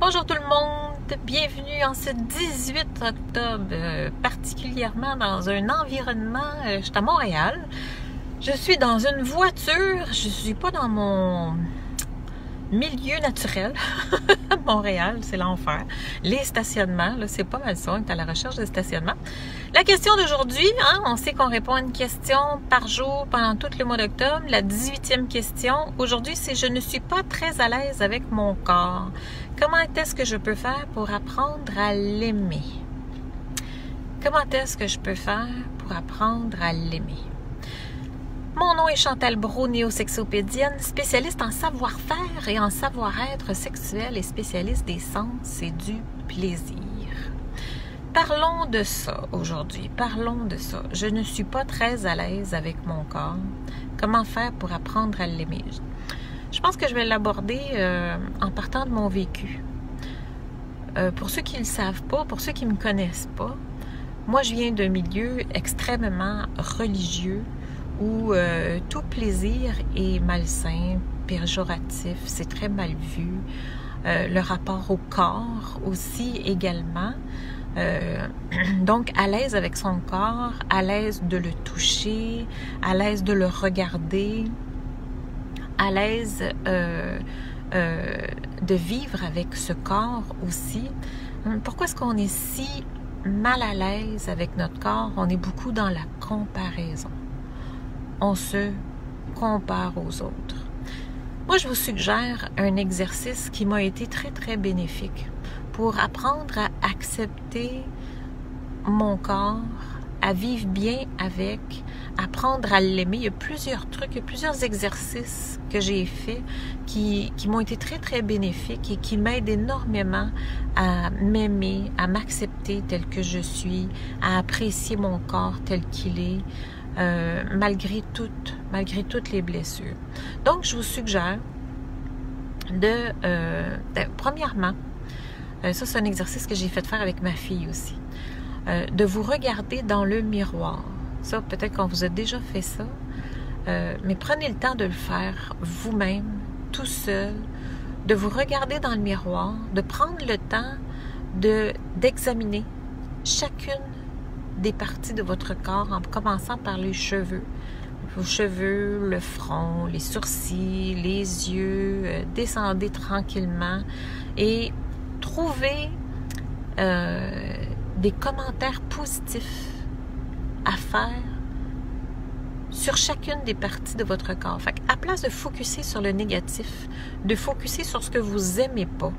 Bonjour tout le monde, bienvenue en ce 18 octobre, particulièrement dans un environnement, je suis à Montréal, je suis dans une voiture, je suis pas dans mon milieu naturel, Montréal, c'est l'enfer, les stationnements, là c'est pas mal ça, on est à la recherche de stationnement. La question d'aujourd'hui, on sait qu'on répond à une question par jour pendant tout le mois d'octobre, la 18e question, aujourd'hui c'est « Je ne suis pas très à l'aise avec mon corps ». Comment est-ce que je peux faire pour apprendre à l'aimer? Comment est-ce que je peux faire pour apprendre à l'aimer? Mon nom est Chantal Brault, néosexopédienne, spécialiste en savoir-faire et en savoir-être sexuel et spécialiste des sens et du plaisir. Parlons de ça aujourd'hui, parlons de ça. Je ne suis pas très à l'aise avec mon corps. Comment faire pour apprendre à l'aimer? Je pense que je vais l'aborder en partant de mon vécu. Pour ceux qui ne le savent pas, pour ceux qui ne me connaissent pas, moi je viens d'un milieu extrêmement religieux où tout plaisir est malsain, péjoratif, c'est très mal vu. Le rapport au corps aussi également. Donc à l'aise avec son corps, à l'aise de le toucher, à l'aise de le regarder, à l'aise de vivre avec ce corps aussi. Pourquoi est-ce qu'on est si mal à l'aise avec notre corps? On est beaucoup dans la comparaison. On se compare aux autres. Moi, je vous suggère un exercice qui m'a été très, très bénéfique pour apprendre à accepter mon corps, à vivre bien avec, apprendre à l'aimer. Il y a plusieurs trucs, il y a plusieurs exercices que j'ai faits qui m'ont été très, très bénéfiques et qui m'aident énormément à m'aimer, à m'accepter tel que je suis, à apprécier mon corps tel qu'il est, malgré toutes les blessures. Donc, je vous suggère premièrement, ça c'est un exercice que j'ai fait faire avec ma fille aussi, de vous regarder dans le miroir. Ça, peut-être qu'on vous a déjà fait ça, mais prenez le temps de le faire vous-même, tout seul, de vous regarder dans le miroir, de prendre le temps d'examiner chacune des parties de votre corps en commençant par les cheveux. Vos cheveux, le front, les sourcils, les yeux, descendez tranquillement et trouvez des commentaires positifs à faire sur chacune des parties de votre corps. Fait à place de focuser sur le négatif, de focuser sur ce que vous aimez pas.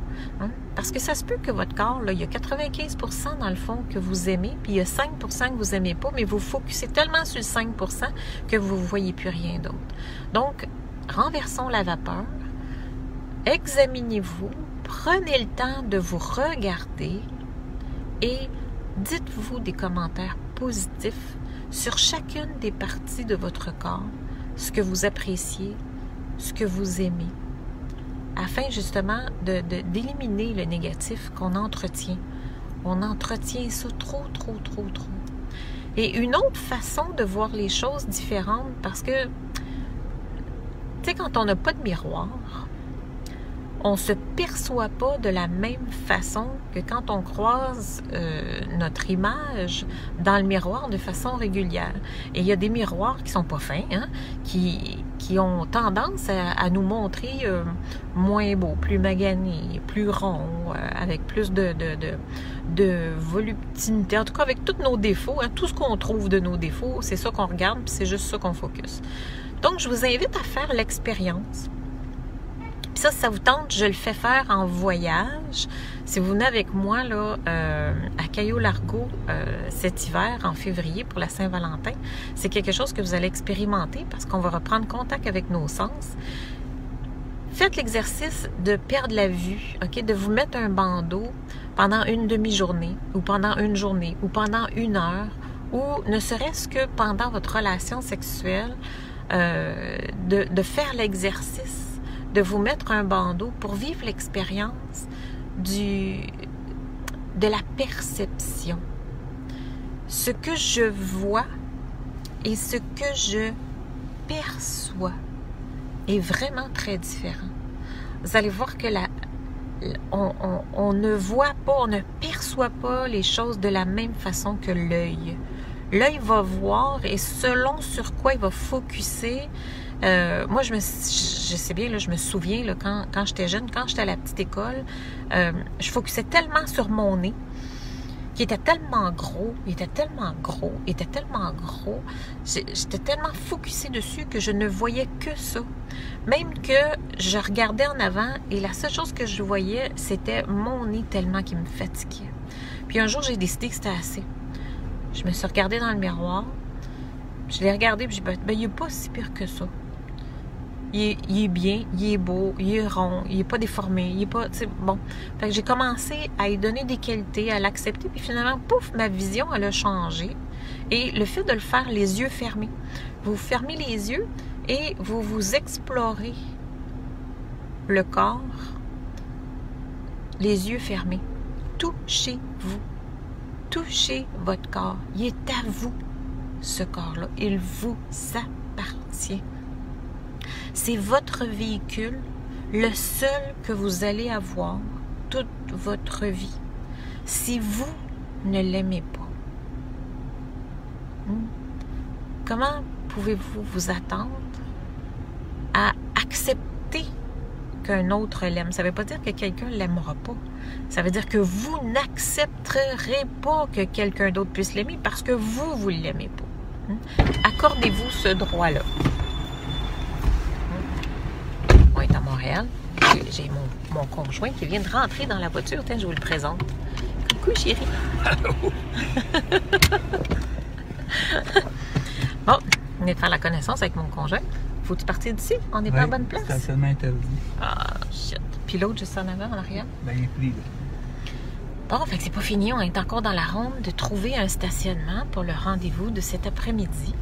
Parce que ça se peut que votre corps, là, il y a 95% dans le fond que vous aimez, puis il y a 5% que vous aimez pas, mais vous focussez tellement sur le 5% que vous ne voyez plus rien d'autre. Donc, renversons la vapeur, examinez-vous, prenez le temps de vous regarder et dites-vous des commentaires positifs sur chacune des parties de votre corps, ce que vous appréciez, ce que vous aimez, afin justement d'éliminer le négatif qu'on entretient. On entretient ça trop. Et une autre façon de voir les choses différentes, parce que, tu sais, quand on n'a pas de miroir, on ne se perçoit pas de la même façon que quand on croise notre image dans le miroir de façon régulière. Et il y a des miroirs qui sont pas fins, qui ont tendance à nous montrer moins beau, plus magané, plus rond, avec plus de voluptuosité, en tout cas avec tous nos défauts, tout ce qu'on trouve de nos défauts, c'est ça qu'on regarde, puis c'est juste ça qu'on focus. Donc, je vous invite à faire l'expérience. Ça, si ça vous tente, je le fais faire en voyage. Si vous venez avec moi là, à Caillou-Largo cet hiver, en février, pour la Saint-Valentin, c'est quelque chose que vous allez expérimenter parce qu'on va reprendre contact avec nos sens. Faites l'exercice de perdre la vue, de vous mettre un bandeau pendant une demi-journée, ou pendant une journée, ou pendant 1 heure, ou ne serait-ce que pendant votre relation sexuelle, de faire l'exercice de vous mettre un bandeau pour vivre l'expérience de la perception. Ce que je vois et ce que je perçois est vraiment très différent. Vous allez voir que on ne voit pas, on ne perçoit pas les choses de la même façon que l'œil. L'œil va voir et selon sur quoi il va focusser. Moi, je sais bien, là, je me souviens là, quand j'étais jeune, quand j'étais à la petite école, je focusais tellement sur mon nez, qui était tellement gros, j'étais tellement focusée dessus que je ne voyais que ça. Même que je regardais en avant et la seule chose que je voyais, c'était mon nez tellement qu'il me fatiguait. Puis un jour, j'ai décidé que c'était assez. Je me suis regardée dans le miroir, je l'ai regardé et j'ai dit, ben, il n'est pas si pire que ça. Il est bien, il est beau, il est rond, il n'est pas déformé, il est pas, tu sais, bon. Fait que j'ai commencé à lui donner des qualités, à l'accepter, puis finalement, pouf, ma vision, elle a changé. Et le fait de le faire les yeux fermés, vous fermez les yeux et vous explorez le corps, les yeux fermés. Touchez-vous. Touchez votre corps. Il est à vous, ce corps-là. Il vous appartient. C'est votre véhicule, le seul que vous allez avoir toute votre vie. Si vous ne l'aimez pas, comment pouvez-vous vous attendre à accepter qu'un autre l'aime? Ça ne veut pas dire que quelqu'un ne l'aimera pas. Ça veut dire que vous n'accepterez pas que quelqu'un d'autre puisse l'aimer parce que vous ne l'aimez pas. Accordez-vous ce droit-là. On est à Montréal. J'ai mon conjoint qui vient de rentrer dans la voiture. Tiens, je vous le présente. Coucou, chérie. Allô. Bon, on est de faire la connaissance avec mon conjoint. Faut-tu partir d'ici? On n'est pas à bonne place? Stationnement interdit. Ah, shit. Puis l'autre, juste en avant, en arrière? Ben, il est pris, là. Bon, fait que c'est pas fini. On est encore dans la ronde de trouver un stationnement pour le rendez-vous de cet après-midi.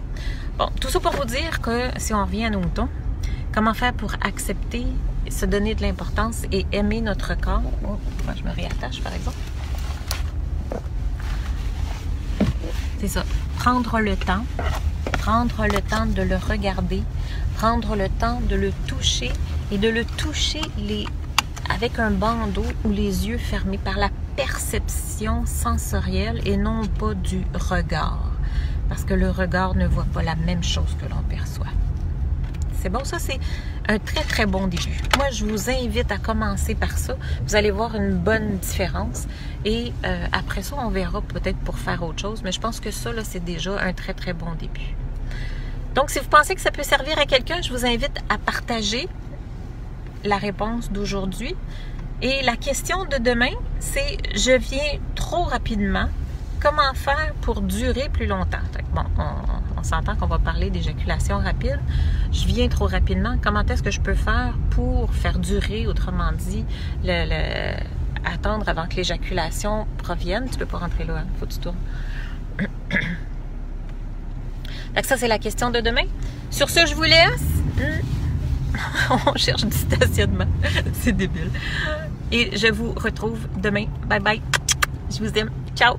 Bon, tout ça pour vous dire que si on revient à nos moutons, comment faire pour accepter, se donner de l'importance et aimer notre corps? Oh, je me réattache, par exemple. C'est ça. Prendre le temps de le regarder, prendre le temps de le toucher et de le toucher avec un bandeau ou les yeux fermés par la perception sensorielle et non pas du regard. Parce que le regard ne voit pas la même chose que l'on perçoit. C'est bon, ça c'est un très très bon début. Moi, je vous invite à commencer par ça. Vous allez voir une bonne différence. Et après ça, on verra peut-être pour faire autre chose. Mais je pense que ça, là, c'est déjà un très très bon début. Donc, si vous pensez que ça peut servir à quelqu'un, je vous invite à partager la réponse d'aujourd'hui. Et la question de demain, c'est « Je viens trop rapidement. Comment faire pour durer plus longtemps? » Bon, on s'entend qu'on va parler d'éjaculation rapide. Je viens trop rapidement. Comment est-ce que je peux faire pour faire durer, autrement dit, attendre avant que l'éjaculation provienne? Tu peux pas rentrer là, hein? Faut que tu tournes. Donc ça, c'est la question de demain. Sur ce, je vous laisse. On cherche du stationnement. C'est débile. Et je vous retrouve demain. Bye bye. Je vous aime. Ciao.